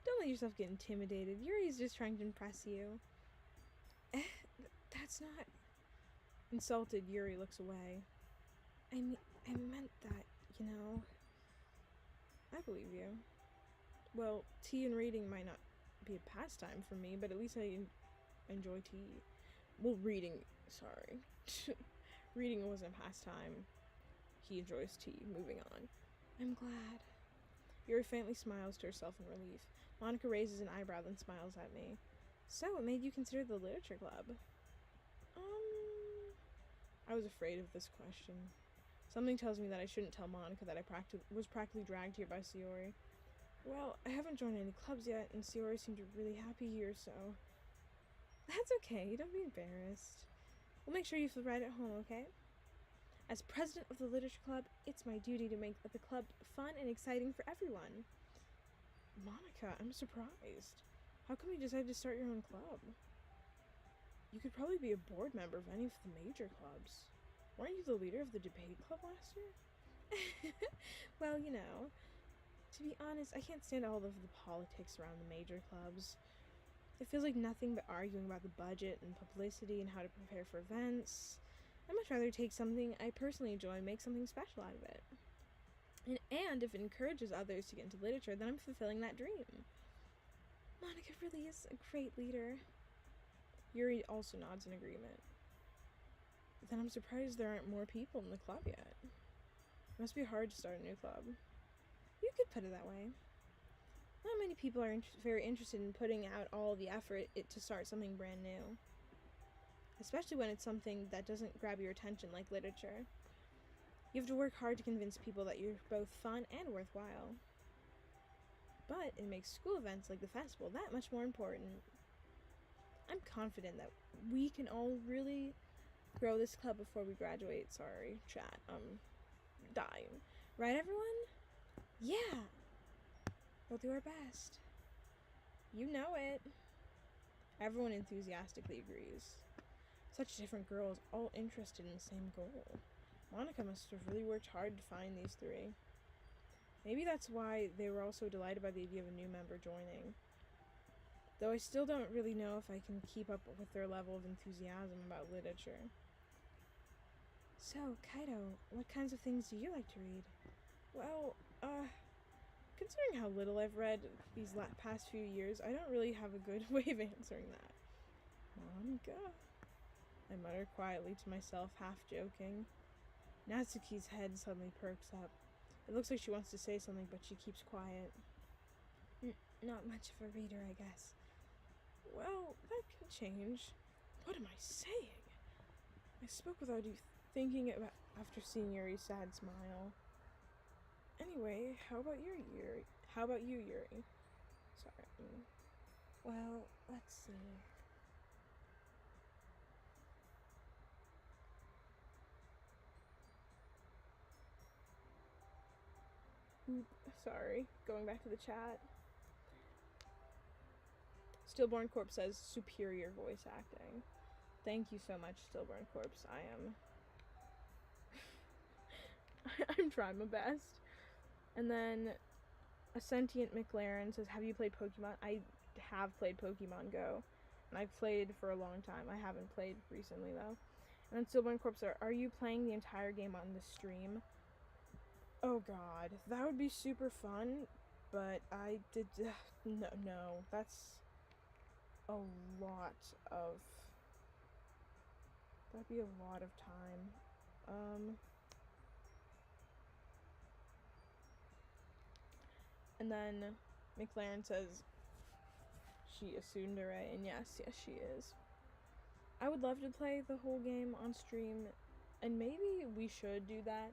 Speaker 2: Don't let yourself get intimidated. Yuri's just trying to impress you. That's not...
Speaker 1: Insulted, Yuri looks away.
Speaker 2: I meant that, you know.
Speaker 1: I believe you. Well, tea and reading might not be a pastime for me, but at least I enjoy tea. Well, reading, sorry. Reading wasn't a pastime. He enjoys tea. Moving on.
Speaker 2: I'm glad.
Speaker 1: Yuri faintly smiles to herself in relief. Monica raises an eyebrow, then smiles at me.
Speaker 2: So, what made you consider the literature club?
Speaker 1: I was afraid of this question. Something tells me that I shouldn't tell Monica that I was practically dragged here by Sayori. Well, I haven't joined any clubs yet, and Sayori seemed really happy here, so...
Speaker 2: That's okay, don't be embarrassed. We'll make sure you feel right at home, okay? As president of the literature club, it's my duty to make the club fun and exciting for everyone.
Speaker 1: Monica, I'm surprised. How come you decided to start your own club? You could probably be a board member of any of the major clubs. Weren't you the leader of the debate club last year?
Speaker 2: Well, you know, to be honest, I can't stand all of the politics around the major clubs. It feels like nothing but arguing about the budget and publicity and how to prepare for events. I'd much rather take something I personally enjoy and make something special out of it. And if it encourages others to get into literature, then I'm fulfilling that dream. Monica really is a great leader.
Speaker 1: Yuri also nods in agreement. Then I'm surprised there aren't more people in the club yet. It must be hard to start a new club.
Speaker 2: You could put it that way. Not many people are very interested in putting out all the effort to start something brand new. Especially when it's something that doesn't grab your attention like literature. You have to work hard to convince people that you're both fun and worthwhile. But it makes school events like the festival that much more important. I'm confident that we can all really grow this club before we graduate. Sorry, chat. Dying. Right, everyone? Yeah! We'll do our best. You know it. Everyone enthusiastically agrees. Such different girls, all interested in the same goal. Monica must have really worked hard to find these three. Maybe that's why they were all so delighted by the idea of a new member joining. Though I still don't really know if I can keep up with their level of enthusiasm about literature. So, Kaito, what kinds of things do you like to read? Well, considering how little I've read these past few years, I don't really have a good way of answering that. Monica? I mutter quietly to myself, half joking. Natsuki's head suddenly perks up. It looks like she wants to say something, but she keeps quiet. Not much of a reader, I guess. Well, that can change. What am I saying? I spoke without you thinking it after seeing Yuri's sad smile. Anyway, how about you, Yuri? Sorry. Well, let's see. Sorry, going back to the chat. Stillborn Corpse says superior voice acting. Thank you so much, Stillborn Corpse. I'm trying my best. And then a sentient McLaren says, have you played Pokemon? I have played Pokemon Go. And I've played for a long time. I haven't played recently, though. And then Stillborn Corpse, are you playing the entire game on the stream? Oh god, that would be super fun, but I did, no, that's a lot of, that'd be a lot of time. And then McLaren says she is tsundere, and yes, she is. I would love to play the whole game on stream, and maybe we should do that,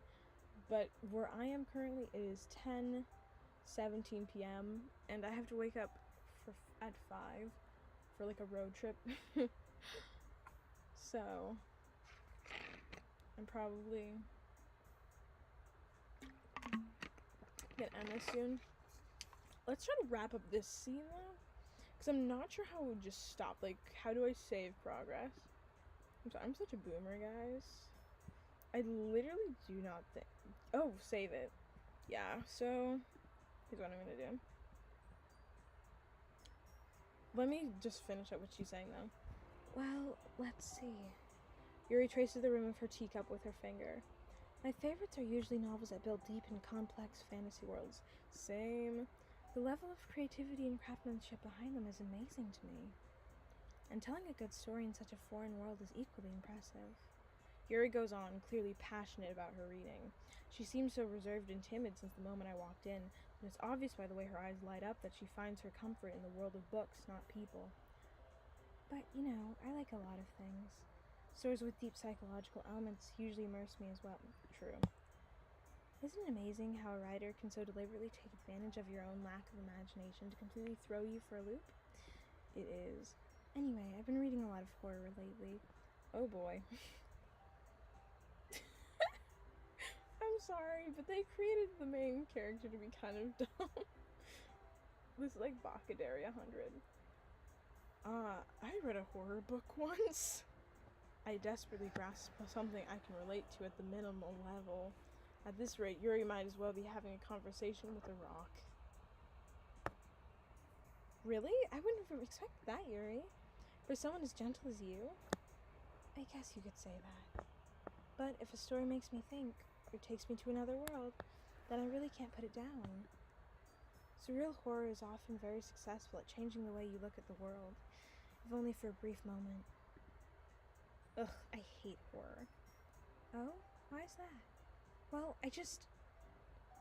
Speaker 2: but where I am currently, it is 10:17 p.m., and I have to wake up at 5 for like a road trip. So I'm probably get Emma soon. Let's try to wrap up this scene though, because I'm not sure how it would just stop. Like, how do I save progress? I'm such a boomer, guys. I literally do not think. Oh, save it. Yeah, so here's what I'm gonna do. Let me just finish up what she's saying though. Well, let's see. Yuri traces the rim of her teacup with her finger. My favorites are usually novels that build deep and complex fantasy worlds. Same. The level of creativity and craftsmanship behind them is amazing to me. And telling a good story in such a foreign world is equally impressive. Yuri goes on, clearly passionate about her reading. She seems so reserved and timid since the moment I walked in, and it's obvious by the way her eyes light up that she finds her comfort in the world of books, not people. But, I like a lot of things. Stories with deep psychological elements usually immerse me as well. True. Isn't it amazing how a writer can so deliberately take advantage of your own lack of imagination to completely throw you for a loop? It is. Anyway, I've been reading a lot of horror lately. Oh boy. I'm sorry, but they created the main character to be kind of dumb. This is like Bakadari 100. I read a horror book once. I desperately grasp something I can relate to at the minimal level. At this rate, Yuri might as well be having a conversation with a rock. Really? I wouldn't have expected that, Yuri. For someone as gentle as you? I guess you could say that. But if a story makes me think, or takes me to another world, then I really can't put it down. Surreal horror is often very successful at changing the way you look at the world, if only for a brief moment. Ugh, I hate horror. Oh? Why is that? Well,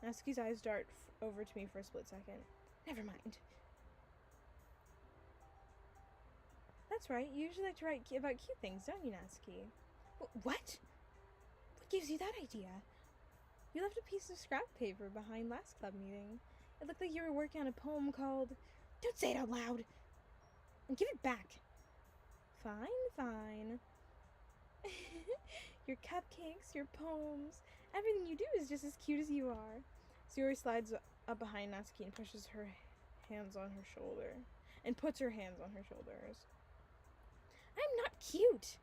Speaker 2: Natsuki's eyes dart over to me for a split second. Never mind. That's right, you usually like to write about cute things, don't you, Natsuki? What? What gives you that idea? You left a piece of scrap paper behind last club meeting. It looked like you were working on a poem called... Don't say it out loud! And give it back. Fine. Your cupcakes, your poems, everything you do is just as cute as you are. Sayori slides up behind Natsuki and pushes her hands on her shoulder. And puts her hands on her shoulders. I'm not cute!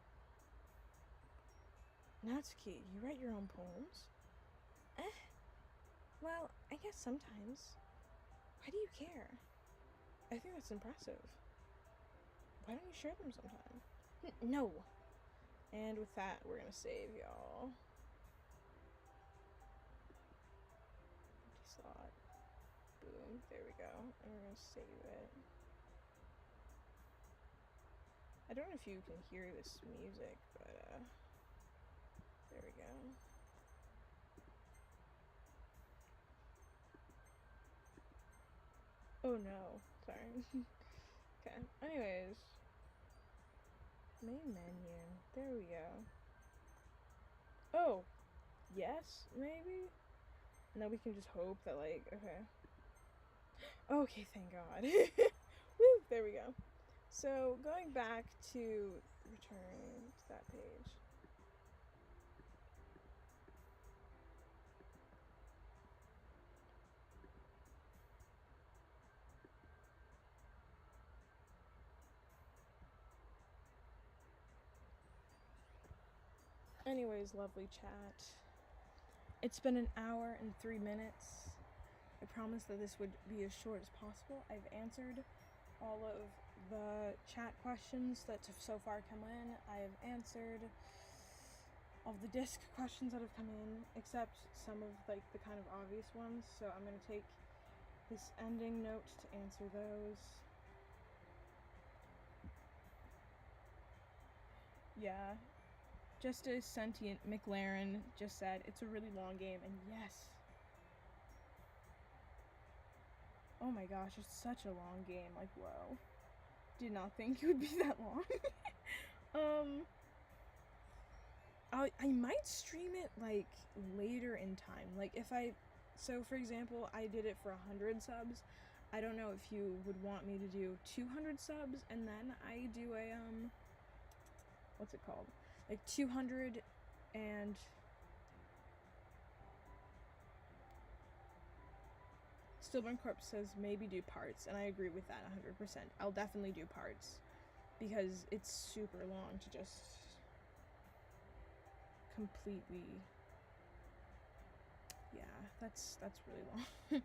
Speaker 2: Natsuki, you write your own poems? Well, I guess sometimes. Why do you care? I think that's impressive. Why don't you share them sometime? No. And with that, we're gonna save, y'all. Empty slot. Boom. There we go. And we're gonna save it. I don't know if you can hear this music, but there we go. Oh no. Sorry. Okay. Anyways. Main menu. There we go. Oh. Yes, maybe? And then we can just hope that, like, okay. Okay, thank God. Woo! There we go. So, going back to return to that page. Anyways, lovely chat. It's been an hour and 3 minutes. I promised that this would be as short as possible. I've answered all of the chat questions that have so far come in. I have answered all of the disc questions that have come in, except some of like the kind of obvious ones. So I'm going to take this ending note to answer those. Yeah. Just a sentient McLaren just said, it's a really long game, and yes. Oh my gosh, it's such a long game, like, whoa. Did not think it would be that long. I might stream it, like, later in time. Like, so for example, I did it for 100 subs. I don't know if you would want me to do 200 subs, and then I do a, what's it called? Like 200 and Stillborn Corpse says maybe do parts, and I agree with that 100%. I'll definitely do parts because it's super long to just completely, yeah, that's really long.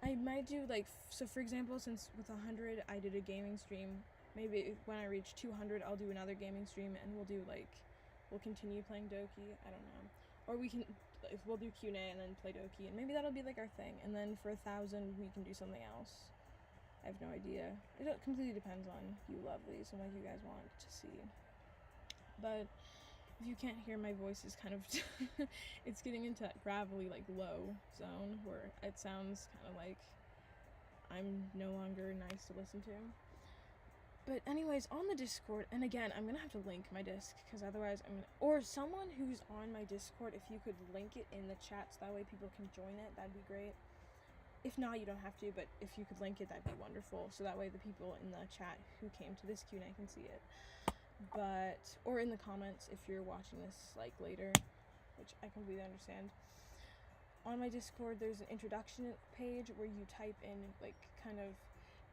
Speaker 2: I might do like, so for example, since with 100 I did a gaming stream, maybe when I reach 200 I'll do another gaming stream, and we'll continue playing Doki, I don't know, or we'll do Q&A and then play Doki, and maybe that'll be like our thing, and then for 1,000 we can do something else. I have no idea. It completely depends on you lovelies and what you guys want to see. But if you can't hear, my voice is kind of it's getting into that gravelly, like, low zone where it sounds kind of like I'm no longer nice to listen to. But anyways, on the Discord, and again, I'm gonna have to link my disc, because otherwise or someone who's on my Discord, if you could link it in the chat so that way people can join it, that'd be great. If not, you don't have to, but if you could link it, that'd be wonderful, so that way the people in the chat who came to this Q&A can see it. But, or in the comments if you're watching this, like, later, which I completely understand. On my Discord, there's an introduction page where you type in, like, kind of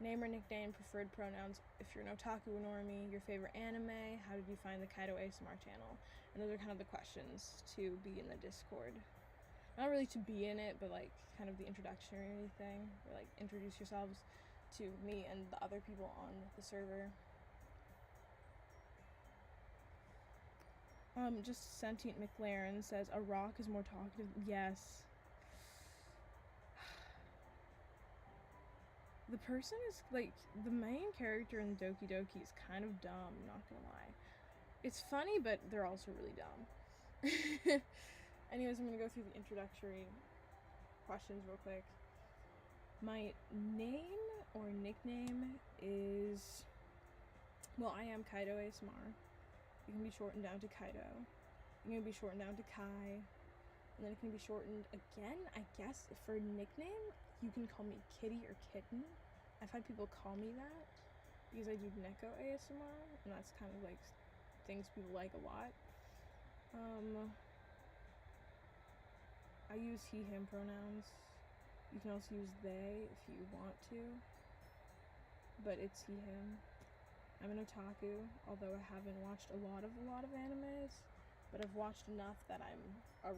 Speaker 2: name or nickname, preferred pronouns, if you're an otaku or normie, your favorite anime, how did you find the Kaito ASMR channel, and those are kind of the questions to be in the Discord. Not really to be in it, but like kind of the introductory thing, or like introduce yourselves to me and the other people on the server. Just Sentient McLaren says, a rock is more talkative. Yes. The person is, like, the main character in Doki Doki is kind of dumb, not gonna lie. It's funny, but they're also really dumb. Anyways, I'm gonna go through the introductory questions real quick.
Speaker 1: My name or nickname is, well, I am Kaito ASMR. It can be shortened down to Kaito. It can be shortened down to Kai. And then it can be shortened again, I guess. For nickname, you can call me Kitty or Kitten. I've had people call me that because I do Neko ASMR, and that's kind of like things people like a lot. I use he, him pronouns. You can also use they if you want to, but it's he, him. I'm an otaku, although I haven't watched a lot of animes, but I've watched enough that I'm a